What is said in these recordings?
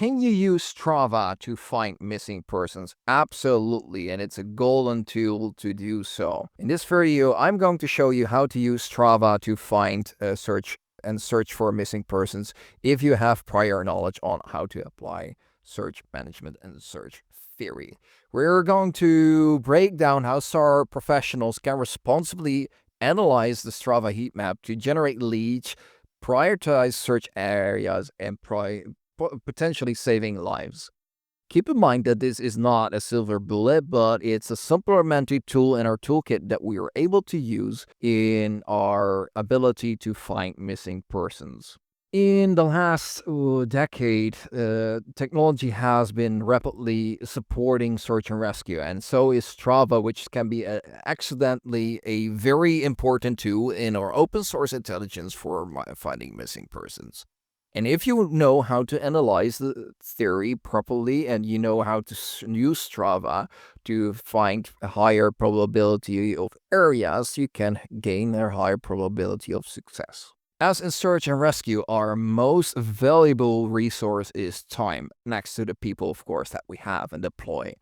Can you use Strava to find missing persons? Absolutely, and it's a golden tool to do so. In this video, I'm going to show you how to use Strava to find search for missing persons if you have prior knowledge on how to apply search management and search theory. We're going to break down how SAR professionals can responsibly analyze the Strava heat map to generate leads, prioritize search areas, and potentially saving lives. Keep in mind that this is not a silver bullet, but it's a supplementary tool in our toolkit that we are able to use in our ability to find missing persons. In the last decade, technology has been rapidly supporting search and rescue, and so is Strava, which can be accidentally a very important tool in our open source intelligence for finding missing persons. And if you know how to analyze the theory properly and you know how to use Strava to find a higher probability of areas, you can gain a higher probability of success. As in search and rescue, our most valuable resource is time, next to the people, of course, that we have and deploy.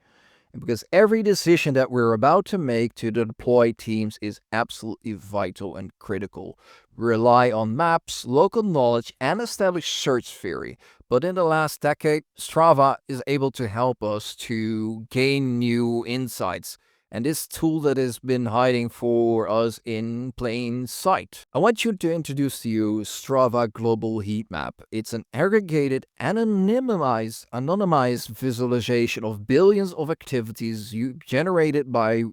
Because every decision that we're about to make to deploy teams is absolutely vital and critical. We rely on maps, local knowledge, and established search theory. But in the last decade, Strava is able to help us to gain new insights. And this tool that has been hiding for us in plain sight. I want to introduce to you Strava Global Heatmap. It's an aggregated, anonymized visualization of billions of activities generated by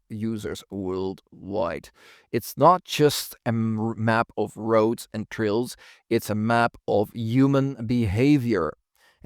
users worldwide. It's not just a map of roads and trails, it's a map of human behavior.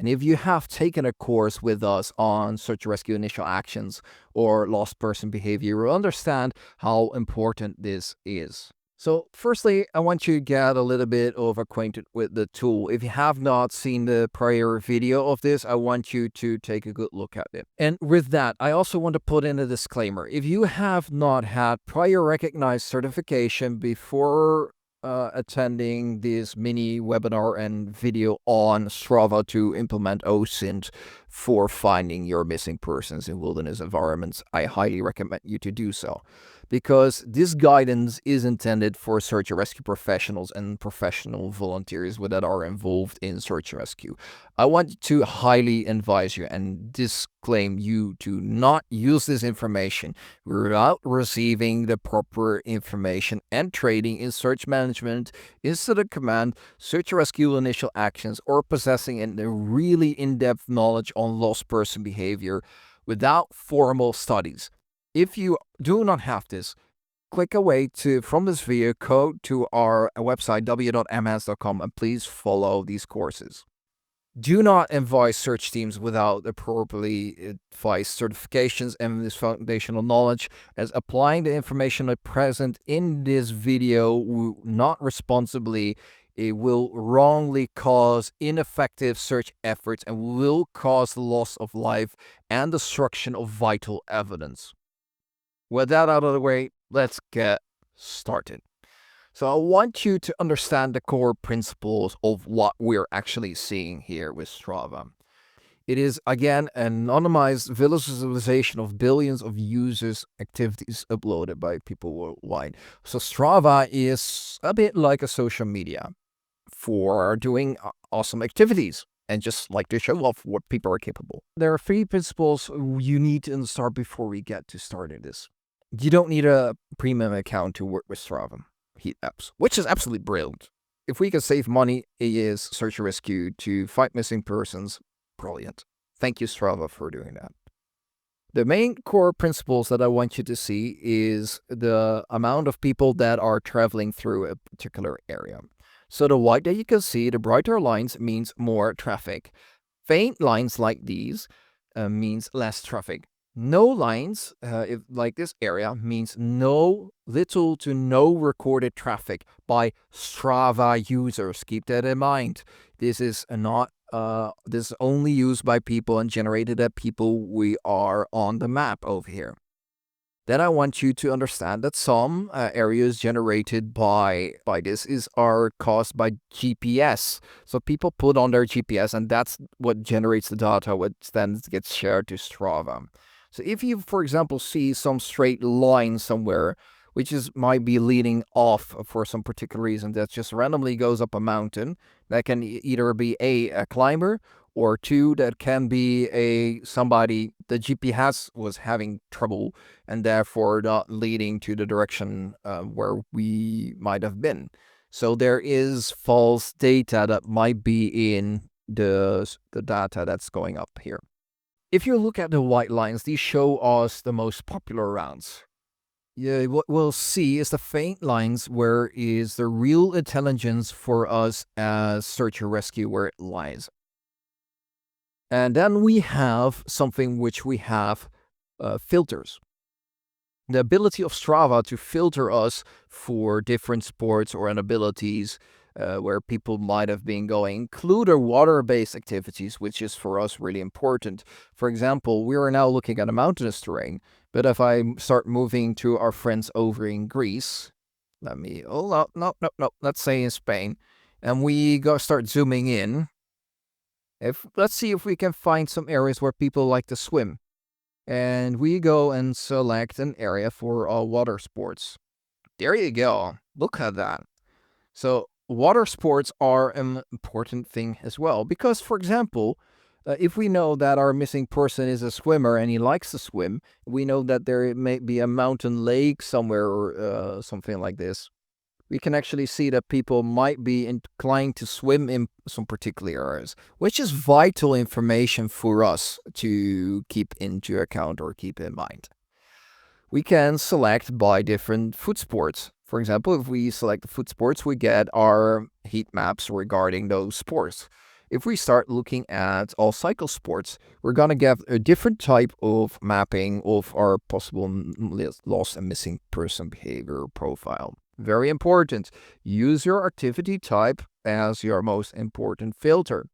And if you have taken a course with us on search and rescue initial actions or lost person behavior, you will understand how important this is. So firstly, I want you to get a little bit acquainted with the tool. If you have not seen the prior video of this, I want you to take a good look at it. And with that, I also want to put in a disclaimer. If you have not had prior recognized certification before attending this mini webinar and video on Strava to implement OSINT for finding your missing persons in wilderness environments, I highly recommend you to do so, because this guidance is intended for search and rescue professionals and professional volunteers that are involved in search and rescue. I want to highly advise you and disclaim you to not use this information without receiving the proper information and training in search management, incident command, search and rescue initial actions, or possessing a really in-depth knowledge on lost person behavior without formal studies. If you do not have this, click away from this video, go to our website w.emhance.com, and please follow these courses. Do not advise search teams without appropriately advised certifications and this foundational knowledge, as applying the information present in this video not responsibly, it will wrongly cause ineffective search efforts and will cause the loss of life and destruction of vital evidence. With that out of the way, let's get started. So I want you to understand the core principles of what we're actually seeing here with Strava. It is, again, an anonymized visualization of billions of users' activities uploaded by people worldwide. So Strava is a bit like a social media for doing awesome activities and just like to show off what people are capable. There are 3 principles you need to start before we get to starting this. You don't need a premium account to work with Strava heat maps, which is absolutely brilliant. If we can save money, it is search and rescue to find missing persons. Brilliant. Thank you, Strava, for doing that. The main core principles that I want you to see is the amount of people that are traveling through a particular area. So the white that you can see, the brighter lines means more traffic. Faint lines like these means less traffic. No lines, like this area, means little to no recorded traffic by Strava users. Keep that in mind. This is this is only used by people and generated at people we are on the map over here. Then I want you to understand that some areas generated by this are caused by GPS. So people put on their GPS, and that's what generates the data, which then gets shared to Strava. So if you, for example, see some straight line somewhere, which is might be leading off for some particular reason that just randomly goes up a mountain, that can either be a climber, or two, that can be a somebody the GPS was having trouble and therefore not leading to the direction where we might have been. So there is false data that might be in the data that's going up here. If you look at the white lines, these show us the most popular routes. Yeah, what we'll see is the faint lines where is the real intelligence for us as search and rescue where it lies. And then we have something which we have filters. The ability of Strava to filter us for different sports or abilities where people might have been going include our water-based activities, which is for us really important. For example, we are now looking at a mountainous terrain, but if I start moving to our friends over in Greece, let's say in Spain, and we go start zooming in. Let's see if we can find some areas where people like to swim. And we go and select an area for water sports. There you go. Look at that. So water sports are an important thing as well. Because, for example, if we know that our missing person is a swimmer and he likes to swim, we know that there may be a mountain lake somewhere or something like this. We can actually see that people might be inclined to swim in some particular areas, which is vital information for us to keep into account or keep in mind. We can select by different foot sports. For example, if we select the foot sports, we get our heat maps regarding those sports. If we start looking at all cycle sports, we're going to get a different type of mapping of our possible lost and missing person behavior profile. Very important. Use your activity type as your most important filter.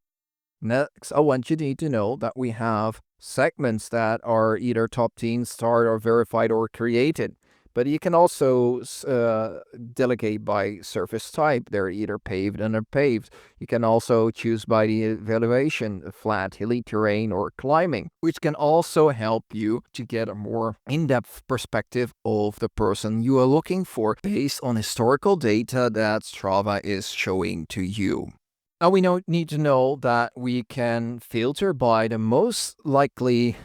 Next, I want you to need to know that we have segments that are either top 10, starred, or verified or created. But you can also delegate by surface type. They're either paved and unpaved. You can also choose by the evaluation, flat, hilly terrain, or climbing, which can also help you to get a more in-depth perspective of the person you are looking for based on historical data that Strava is showing to you. Now we need to know that we can filter by the most likely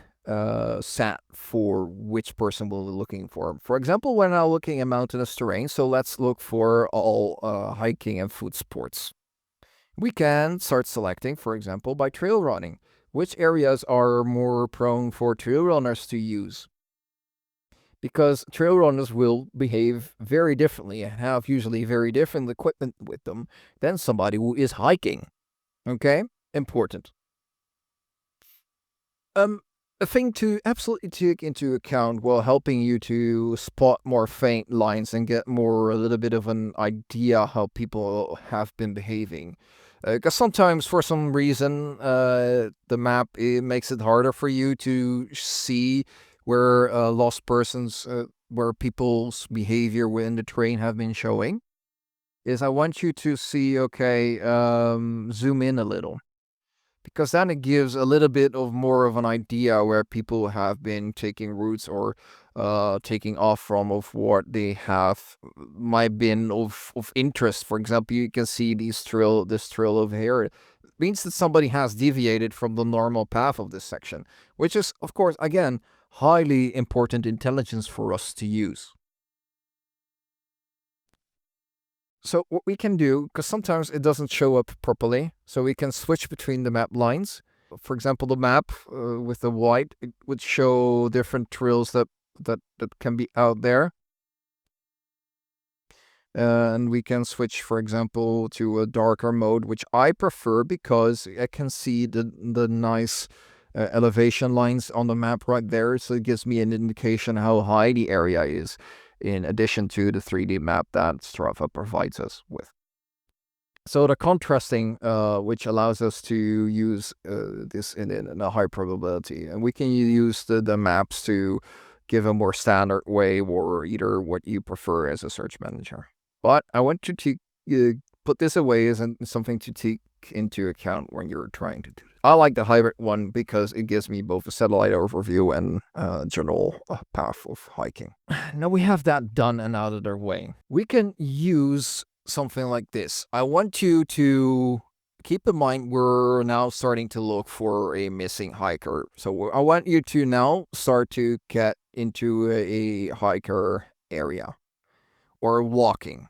set for which person we're looking for. For example, we're now looking at mountainous terrain, so let's look for all hiking and foot sports. We can start selecting, for example, by trail running. Which areas are more prone for trail runners to use? Because trail runners will behave very differently and have usually very different equipment with them than somebody who is hiking. Okay? Important. A thing to absolutely take into account while helping you to spot more faint lines and get a little bit of an idea how people have been behaving. Because sometimes, for some reason, the map makes it harder for you to see where lost persons, where people's behavior within the terrain have been showing. Is I want you to see, zoom in a little. Because then it gives a little bit of more of an idea where people have been taking routes or taking off from of what they have might been of interest. For example, you can see this trail over here. It means that somebody has deviated from the normal path of this section, which is, of course, again, highly important intelligence for us to use. So what we can do, because sometimes it doesn't show up properly, so we can switch between the map lines. For example, the map with the white, it would show different trails that can be out there. And we can switch, for example, to a darker mode, which I prefer because I can see the nice elevation lines on the map right there. So it gives me an indication how high the area is, in addition to the 3D map that Strava provides us with. So the contrasting, which allows us to use this in a high probability, and we can use the maps to give a more standard way or either what you prefer as a search manager. But I want you to put this away as something to take into account when you're trying to do it. I like the hybrid one because it gives me both a satellite overview and general path of hiking. Now we have that done and out of their way. We can use something like this. I want you to keep in mind we're now starting to look for a missing hiker. So I want you to now start to get into a hiker area or walking.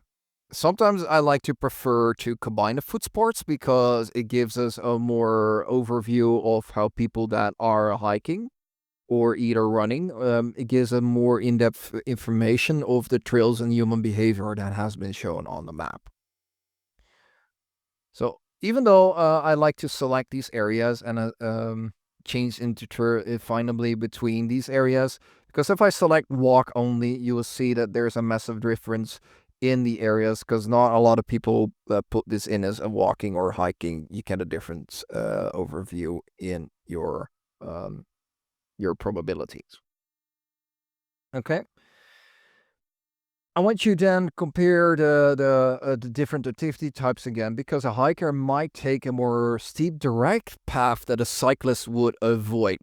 Sometimes I like to prefer to combine the foot sports because it gives us a more overview of how people that are hiking or either running, it gives a more in-depth information of the trails and human behavior that has been shown on the map. So even though I like to select these areas and change interfinably between these areas, because if I select walk only, you will see that there's a massive difference in the areas because not a lot of people put this in as a walking or hiking. You get a different overview in your probabilities. Okay. I want you then compare the different activity types again, because a hiker might take a more steep direct path that a cyclist would avoid.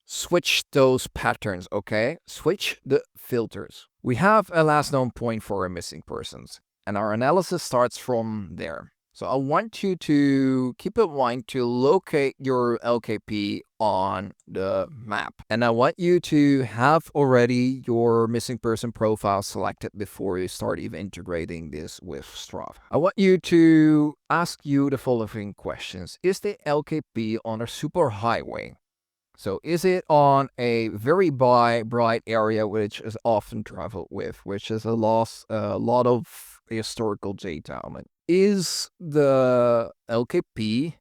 Switch those patterns, okay? Switch the filters. We have a last known point for our missing persons, and our analysis starts from there. So I want you to keep in mind to locate your LKP on the map. And I want you to have already your missing person profile selected before you start even integrating this with Strava. I want you to ask you the following questions. Is the LKP on a super highway? So is it on a very bright area which is often traveled with, which is a lot of historical data on it? Is the LKP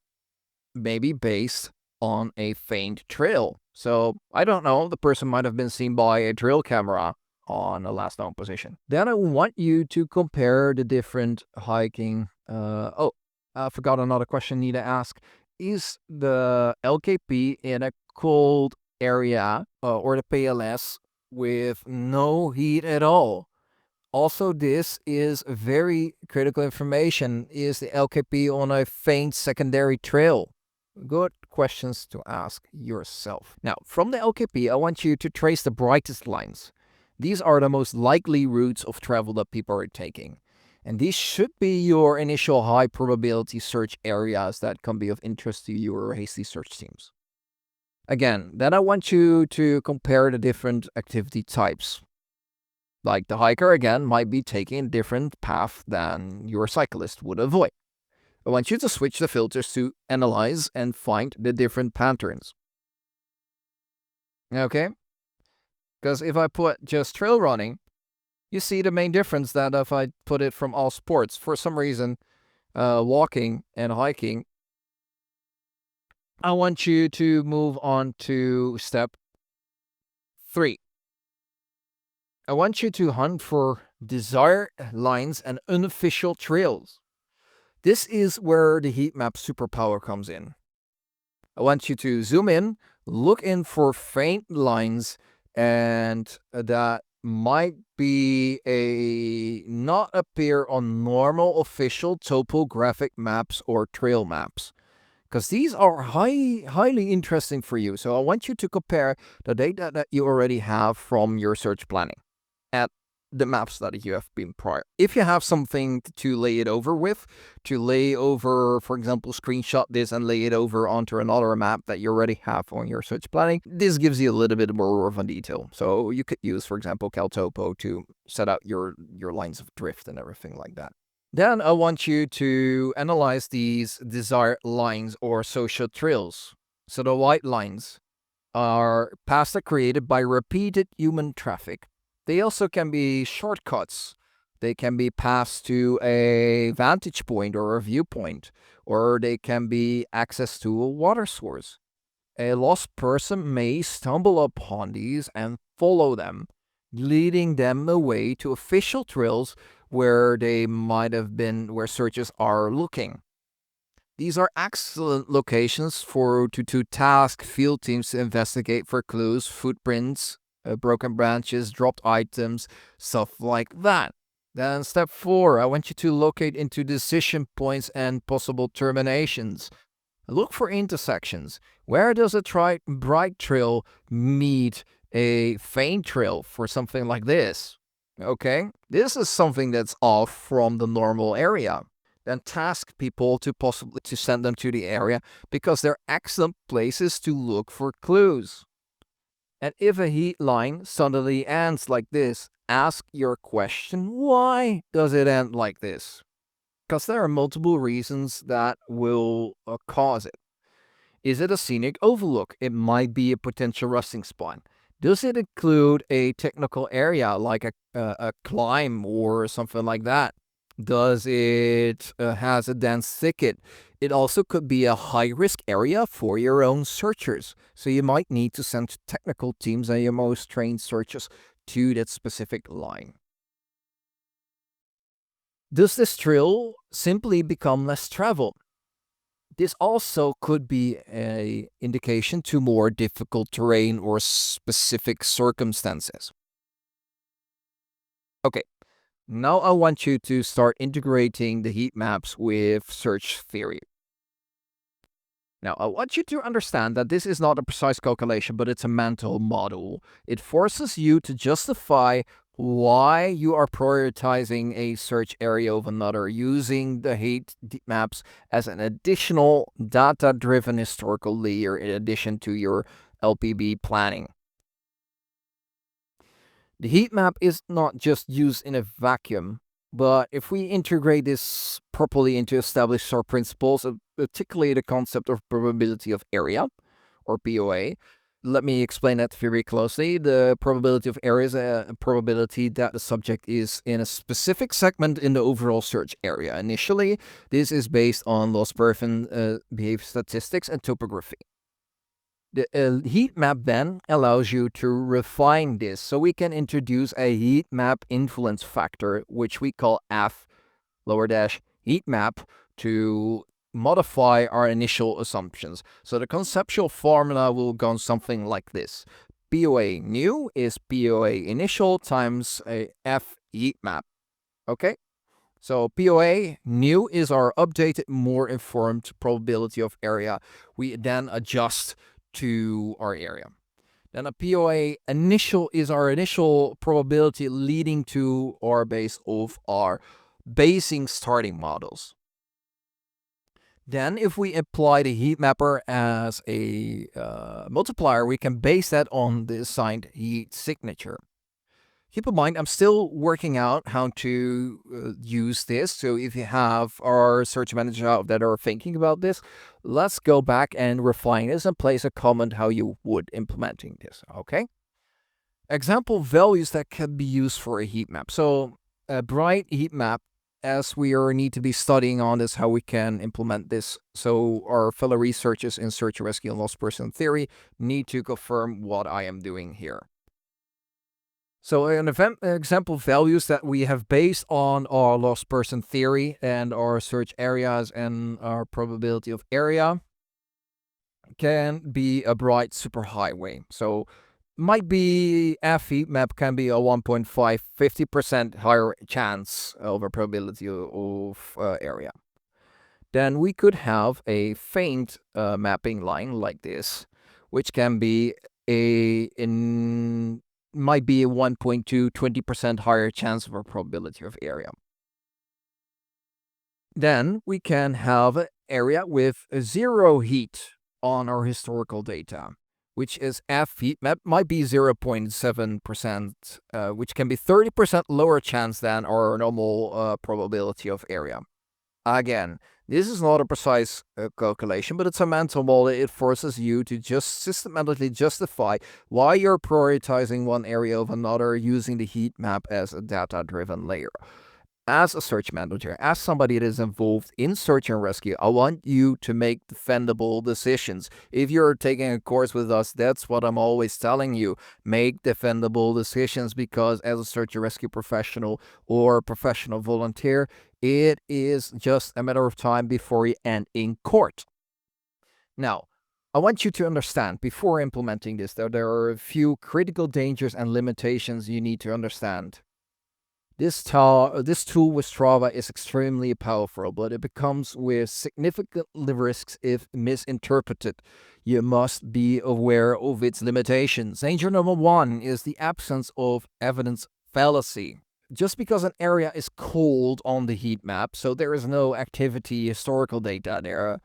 maybe based on a faint trail? So I don't know, the person might have been seen by a trail camera on a last known position. Then I want you to compare the different hiking. I forgot another question I need to ask. Is the LKP in a cold area or the PLS with no heat at all? Also, this is very critical information. Is the LKP on a faint secondary trail? Good questions to ask yourself. Now, from the LKP, I want you to trace the brightest lines. These are the most likely routes of travel that people are taking. And these should be your initial high probability search areas that can be of interest to your hasty search teams. Again, then I want you to compare the different activity types. Like the hiker, again, might be taking a different path than your cyclist would avoid. I want you to switch the filters to analyze and find the different patterns. Okay? Because if I put just trail running, you see the main difference that if I put it from all sports, for some reason, walking and hiking, I want you to move on to step 3. I want you to hunt for desired lines and unofficial trails. This is where the heat map superpower comes in. I want you to zoom in, look in for faint lines, and that might be not appear on normal official topographic maps or trail maps, because these are highly interesting for you. So I want you to compare the data that you already have from your search planning at the maps that you have been prior. If you have something to lay it over with, to lay over, for example, screenshot this and lay it over onto another map that you already have on your search planning, this gives you a little bit more of a detail. So you could use, for example, CalTopo to set out your lines of drift and everything like that. Then I want you to analyze these desired lines or social trails. So the white lines are paths that created by repeated human traffic. They also can be shortcuts. They can be paths to a vantage point or a viewpoint, or they can be access to a water source. A lost person may stumble upon these and follow them, leading them away to official trails where they might have been, where searchers are looking. These are excellent locations to task field teams to investigate for clues, footprints, broken branches, dropped items, stuff like that. Then step 4, I want you to locate into decision points and possible terminations. Look for intersections. Where does a bright trail meet a faint trail for something like this? Okay, this is something that's off from the normal area. Then task people to possibly to send them to the area because they're excellent places to look for clues. And if a heat line suddenly ends like this, ask your question, why does it end like this? Because there are multiple reasons that will cause it. Is it a scenic overlook? It might be a potential resting spot. Does it include a technical area like a climb or something like that? Does it has a dense thicket? It also could be a high-risk area for your own searchers. So you might need to send technical teams and your most trained searchers to that specific line. Does this trail simply become less traveled? This also could be an indication to more difficult terrain or specific circumstances. Okay, now I want you to start integrating the heat maps with search theory. Now, I want you to understand that this is not a precise calculation, but it's a mental model. It forces you to justify why you are prioritizing a search area over another, using the heat maps as an additional data-driven historical layer in addition to your LPB planning. The heat map is not just used in a vacuum, but if we integrate this properly into established SAR principles, particularly the concept of probability of area, or POA, let me explain that very closely. The probability of area is a probability that the subject is in a specific segment in the overall search area. Initially, this is based on loss person behavior statistics and topography. The heat map then allows you to refine this, so we can introduce a heat map influence factor, which we call F lower dash heat map, to modify our initial assumptions. So the conceptual formula will go something like this. POA new is POA initial times a F heat map. Okay? So POA new is our updated, more informed probability of area. We then adjust to our area. Then a POA initial is our initial probability leading to or base of our basing starting models. Then if we apply the heat mapper as a multiplier, we can base that on the assigned heat signature. Keep in mind, I'm still working out how to use this. So if you have our search manager out that are thinking about this, let's go back and refine this and place a comment how you would implementing this, okay? Example values that can be used for a heat map. So a bright heat map, as we need to be studying on this, how we can implement this. So our fellow researchers in search and rescue and lost person theory need to confirm what I am doing here. So an example values that we have based on our lost person theory and our search areas and our probability of area can be a bright superhighway. So might be F heat map can be a 50% higher chance of a probability of area. Then we could have a faint mapping line like this, which can be might be a 1.2, 20% higher chance of a probability of area. Then we can have an area with a zero heat on our historical data, which is F heat map, might be 0.7%, which can be 30% lower chance than our normal probability of area. Again, this is not a precise calculation, but it's a mental model. It forces you to just systematically justify why you're prioritizing one area over another using the heat map as a data-driven layer. As a search manager, as somebody that is involved in search and rescue, I want you to make defendable decisions. If you're taking a course with us, that's what I'm always telling you. Make defendable decisions, because as a search and rescue professional or professional volunteer, it is just a matter of time before you end in court. Now, I want you to understand before implementing this, though, there are a few critical dangers and limitations you need to understand. This tool with Strava is extremely powerful, but it becomes with significant risks if misinterpreted. You must be aware of its limitations. Danger number one is the absence of evidence fallacy. Just because an area is called on the heat map, so there is no activity historical data there,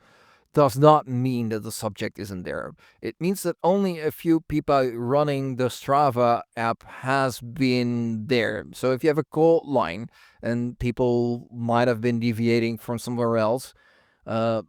does not mean that the subject isn't there. It means that only a few people running the Strava app has been there. So if you have a call line and people might have been deviating from somewhere else, uh,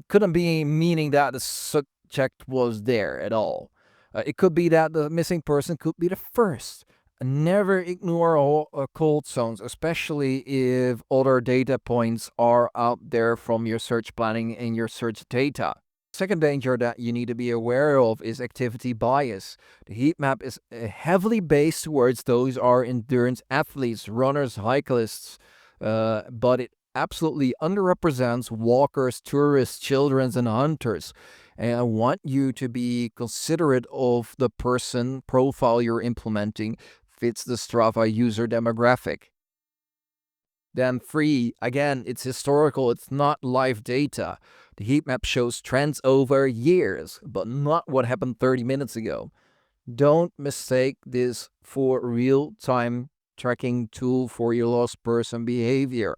couldn't be meaning that the subject was there at all. It could be that the missing person could be the first. Never ignore all cold zones, especially if other data points are out there from your search planning and your search data. Second danger that you need to be aware of is activity bias. The heat map is heavily based towards those are endurance athletes, runners, cyclists, but it absolutely underrepresents walkers, tourists, children, and hunters. And I want you to be considerate of the person profile you're implementing fits the Strava user demographic. Then 3, again, it's historical, it's not live data. The heat map shows trends over years, but not what happened 30 minutes ago. Don't mistake this for a real-time tracking tool for your lost person behavior.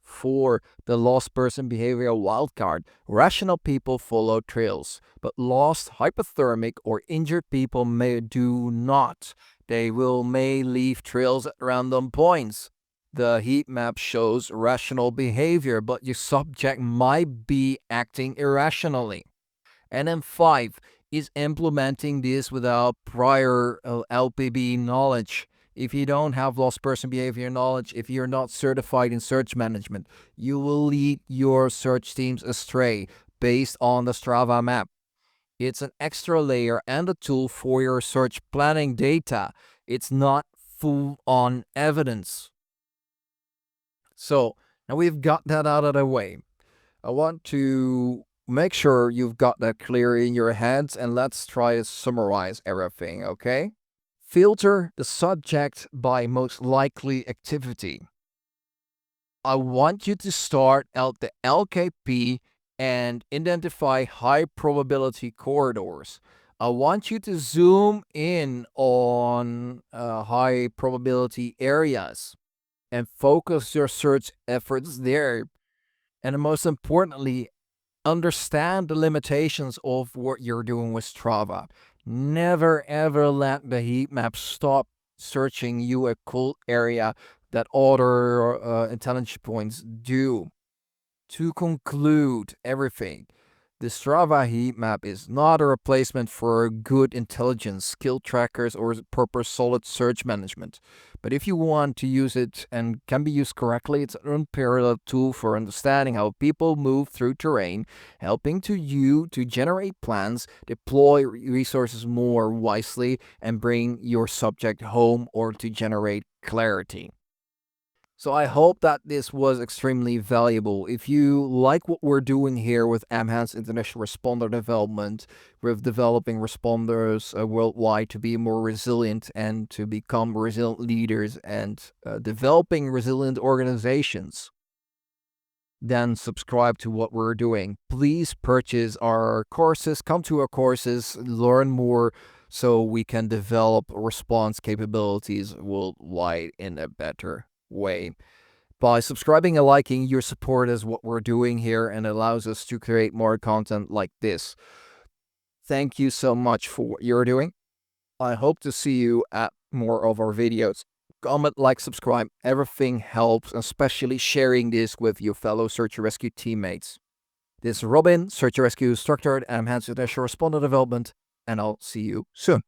4, the lost person behavior wildcard. Rational people follow trails, but lost, hypothermic, or injured people do not. They may leave trails at random points. The heat map shows rational behavior, but your subject might be acting irrationally. And then 5 is implementing this without prior LPB knowledge. If you don't have lost person behavior knowledge, if you're not certified in search management, you will lead your search teams astray based on the Strava map. It's an extra layer and a tool for your search planning data. It's not full-on evidence. So now we've got that out of the way. I want to make sure you've got that clear in your heads, and let's try to summarize everything, okay? Filter the subject by most likely activity. I want you to start at the LKP and identify high probability corridors. I want you to zoom in on high probability areas and focus your search efforts there. And most importantly, understand the limitations of what you're doing with Strava. Never ever let the heat map stop searching you a cool area that other intelligence points do. To conclude everything, the Strava heat map is not a replacement for good intelligence, skill trackers, or proper solid search management. But if you want to use it and can be used correctly, it's an unparalleled tool for understanding how people move through terrain, helping you to generate plans, deploy resources more wisely, and bring your subject home or to generate clarity. So I hope that this was extremely valuable. If you like what we're doing here with Emhance International Responder Development, with developing responders worldwide to be more resilient and to become resilient leaders and developing resilient organizations, then subscribe to what we're doing. Please purchase our courses, come to our courses, learn more so we can develop response capabilities worldwide in a better way. By subscribing and liking, your support is what we're doing here and allows us to create more content like this. Thank you so much for what you're doing. I hope to see you at more of our videos. Comment, like, subscribe. Everything helps, especially sharing this with your fellow Search and Rescue teammates. This is Robin, Search and Rescue instructor at Emhance International Responder Development, and I'll see you soon.